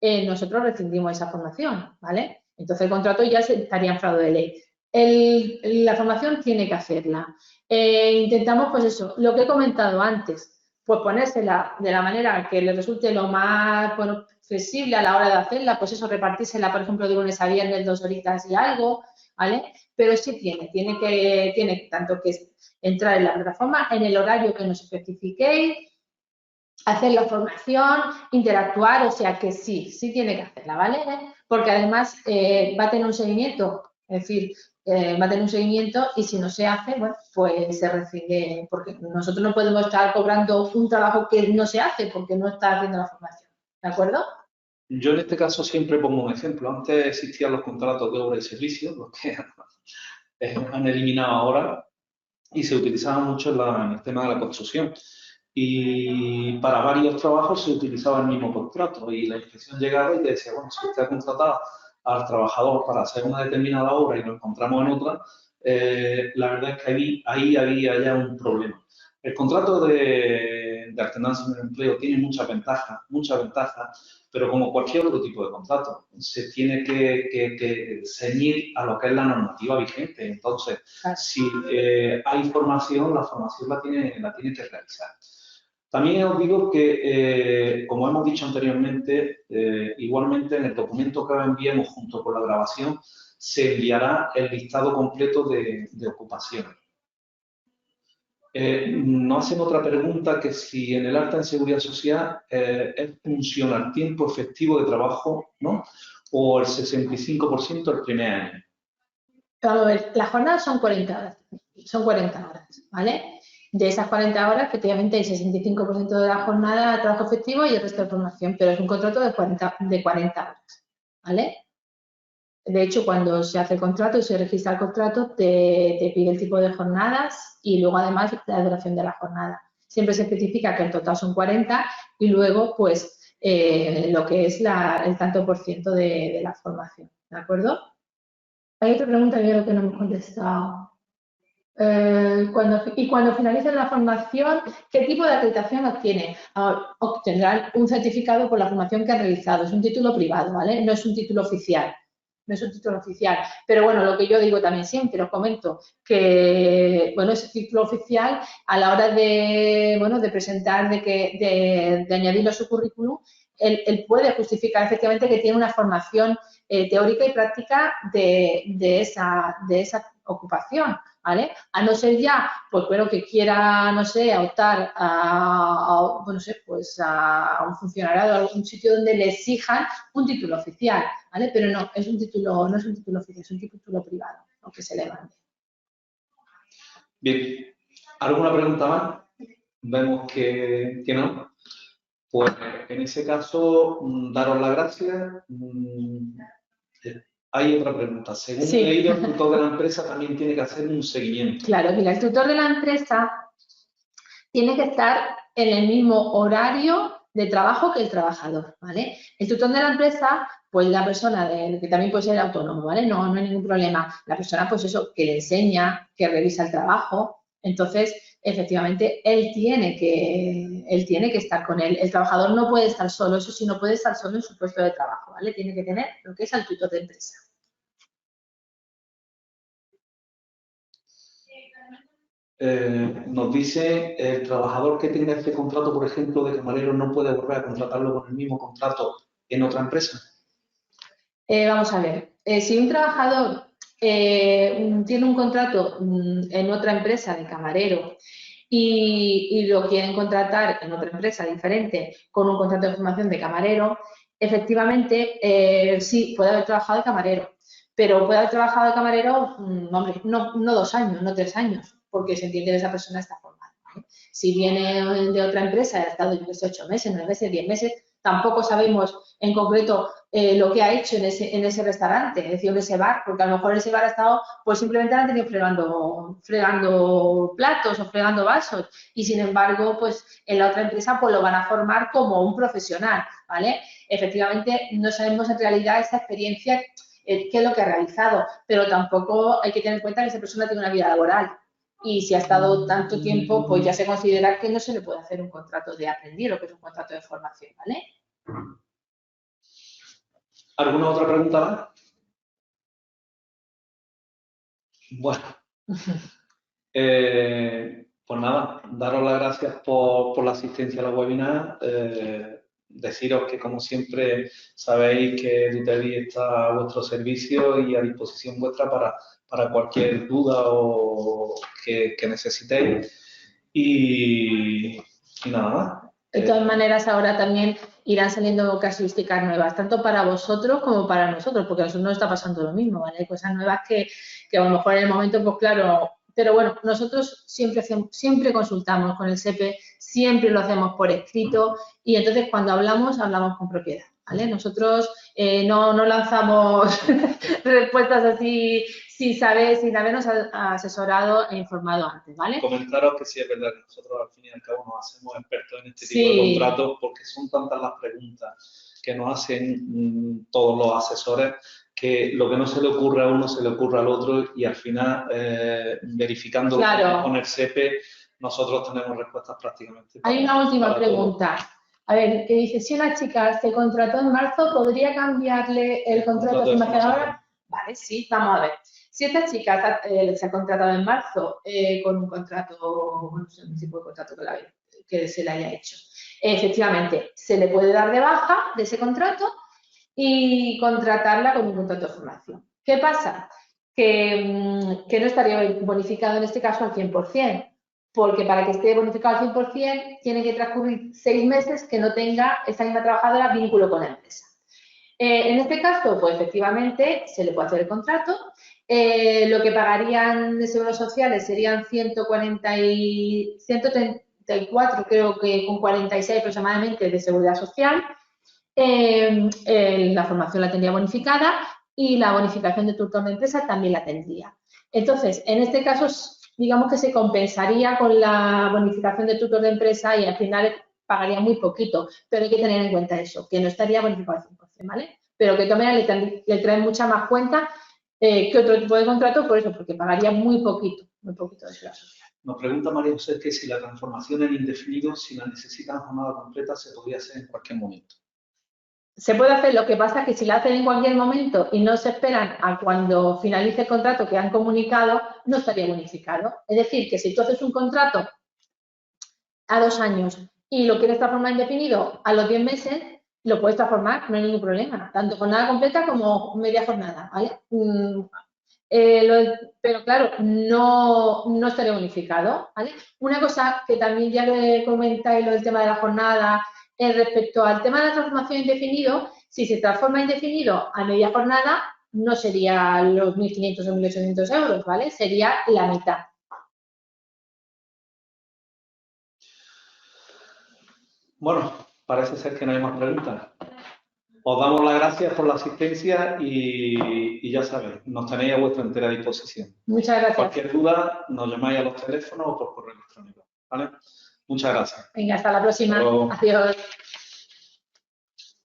nosotros rescindimos esa formación, ¿vale? Entonces el contrato ya estaría en fraude de ley. La formación tiene que hacerla. Intentamos, pues eso, lo que he comentado antes, pues ponérsela de la manera que le resulte lo más bueno, flexible a la hora de hacerla, pues eso, repartírsela, por ejemplo, de lunes a viernes 2 horitas y algo, ¿vale? Pero sí tiene tanto que entrar en la plataforma en el horario que nos especifiquéis, hacer la formación, interactuar, o sea que sí tiene que hacerla, ¿vale? Porque además va a tener un seguimiento, es decir, va a tener un seguimiento y si no se hace, bueno, pues se recibe, porque nosotros no podemos estar cobrando un trabajo que no se hace porque no está haciendo la formación, ¿de acuerdo? Yo en este caso siempre pongo un ejemplo. Antes existían los contratos de obra y servicio, los que han eliminado ahora, y se utilizaba mucho en el tema de la construcción. Y para varios trabajos se utilizaba el mismo contrato y la inspección llegaba y te decía, bueno, si usted ha contratado al trabajador para hacer una determinada obra y lo encontramos en otra, la verdad es que ahí había ya un problema. El contrato de alternancia en el empleo tiene muchas ventajas, pero como cualquier otro tipo de contrato, se tiene que ceñir a lo que es la normativa vigente. Entonces, si hay formación, la formación la tiene que realizar. También os digo que, como hemos dicho anteriormente, igualmente en el documento que enviemos junto con la grabación se enviará el listado completo de ocupaciones. Nos hacen otra pregunta que si en el alta en seguridad social es funciona el tiempo efectivo de trabajo, ¿no? O el 65% el primer año. Vamos a ver, las jornadas son 40 horas, ¿vale? De esas 40 horas, efectivamente, el 65% de la jornada de trabajo efectivo y el resto de formación, pero es un contrato de 40 horas, ¿vale? De hecho, cuando se hace el contrato y se registra el contrato, te pide el tipo de jornadas y luego, además, la duración de la jornada. Siempre se especifica que en total son 40 y luego, pues, lo que es el tanto por ciento de la formación, ¿de acuerdo? Hay otra pregunta que creo que no hemos contestado. Cuando finalicen la formación, ¿qué tipo de acreditación obtiene? Obtendrán un certificado por la formación que han realizado. Es un título privado, ¿vale? No es un título oficial. No es un título oficial. Pero bueno, lo que yo digo también siempre, os comento, que bueno, ese título oficial a la hora de, bueno, de presentar, de añadirlo a su currículum, él puede justificar efectivamente que tiene una formación teórica y práctica de esa ocupación, ¿vale? A no ser ya, pues bueno, que quiera, no sé, optar no sé, pues a un funcionario, a algún sitio donde le exijan un título oficial, ¿vale? Pero no, no es un título oficial, es un título privado, lo que se le mande. Bien, ¿alguna pregunta más? Vemos que no. Pues en ese caso, daros las gracias. Hay otra pregunta. Según he leído, el tutor de la empresa también tiene que hacer un seguimiento. Claro, mira, el tutor de la empresa tiene que estar en el mismo horario de trabajo que el trabajador, ¿vale? El tutor de la empresa, pues la persona que también puede ser autónomo, ¿vale? No hay ningún problema. La persona, pues eso, que le enseña, que revisa el trabajo. Entonces, efectivamente, él tiene que estar con él. El trabajador no puede estar solo, eso sí, no puede estar solo en su puesto de trabajo, ¿vale? Tiene que tener lo que es al tutor de empresa. Nos dice el trabajador que tenga este contrato, por ejemplo, de camarero, no puede volver a contratarlo con el mismo contrato en otra empresa. Vamos a ver, si un trabajador tiene un contrato en otra empresa de camarero y lo quieren contratar en otra empresa diferente con un contrato de formación de camarero, efectivamente sí, puede haber trabajado de camarero, pero puede haber trabajado de camarero, hombre, no 2 años, no 3 años, porque se entiende que esa persona está formada, ¿vale? Si viene de otra empresa y ha estado, yo que sé, 8 meses, 9 meses, 10 meses, tampoco sabemos en concreto lo que ha hecho en ese restaurante, es decir, en ese bar, porque a lo mejor en ese bar ha estado, pues simplemente han tenido fregando platos o fregando vasos y sin embargo, pues en la otra empresa pues lo van a formar como un profesional, ¿vale? Efectivamente, no sabemos en realidad esa experiencia, qué es lo que ha realizado, pero tampoco hay que tener en cuenta que esa persona tiene una vida laboral y si ha estado tanto tiempo, pues ya se considera que no se le puede hacer un contrato de aprendiz, lo que es un contrato de formación, ¿vale? ¿Alguna otra pregunta más? Bueno, pues nada, daros las gracias por la asistencia a la webinar. Deciros que, como siempre, sabéis que Edutevi está a vuestro servicio y a disposición vuestra para cualquier duda o que necesitéis. Y nada más. De todas maneras, ahora también irán saliendo casuísticas nuevas, tanto para vosotros como para nosotros, porque a nosotros nos está pasando lo mismo, ¿vale? Hay cosas nuevas que a lo mejor en el momento, pues claro, pero bueno, nosotros siempre consultamos con el SEPE, siempre lo hacemos por escrito y entonces cuando hablamos con propiedad, ¿vale? Nosotros no lanzamos respuestas así sin habernos asesorado e informado antes, ¿vale? Comentaros que sí es verdad que nosotros al fin y al cabo nos hacemos expertos en este tipo de contratos porque son tantas las preguntas que nos hacen todos los asesores que lo que no se le ocurre a uno se le ocurre al otro y al final verificando con el SEPE nosotros tenemos respuestas prácticamente. Hay una última pregunta. A ver, que dice, si una chica se contrató en marzo, ¿podría cambiarle el contrato a su imaginadora? Vale, sí, vamos a ver. Si esta chica se ha contratado en marzo con un contrato, no sé, un tipo de contrato que se le haya hecho, efectivamente, se le puede dar de baja de ese contrato y contratarla con un contrato de formación. ¿Qué pasa? Que no estaría bonificado en este caso al 100%. Porque para que esté bonificado al 100% tiene que transcurrir 6 meses que no tenga esta misma trabajadora vínculo con la empresa. En este caso, pues efectivamente se le puede hacer el contrato. Lo que pagarían de seguros sociales serían 134, creo que con 46 aproximadamente de seguridad social. La formación la tendría bonificada y la bonificación de tutor de empresa también la tendría. Entonces, en este caso, digamos que se compensaría con la bonificación de tutor de empresa y al final pagaría muy poquito, pero hay que tener en cuenta eso, que no estaría bonificado al 100%, ¿vale? Pero que de todas maneras le traen mucha más cuenta que otro tipo de contrato, por eso, porque pagaría muy poquito de seguridad social. Nos pregunta María José que si la transformación en indefinido, si la necesitan en jornada completa, se podría hacer en cualquier momento. Se puede hacer, lo que pasa es que si la hacen en cualquier momento y no se esperan a cuando finalice el contrato que han comunicado, no estaría bonificado. Es decir, que si tú haces un contrato a 2 años y lo quieres transformar indefinido a los 10 meses, lo puedes transformar, no hay ningún problema, tanto jornada completa como media jornada, ¿vale? Pero claro, no estaría bonificado, ¿vale? Una cosa que también ya le comentáis, lo del tema de la jornada, respecto al tema de la transformación indefinido, si se transforma indefinido a media jornada, no sería los 1.500 o 1.800 euros, ¿vale? Sería la mitad. Bueno, parece ser que no hay más preguntas. Os damos las gracias por la asistencia y ya sabéis, nos tenéis a vuestra entera disposición. Muchas gracias. Cualquier duda, nos llamáis a los teléfonos o por correo electrónico, ¿vale? Muchas gracias. Venga, hasta la próxima. Adiós.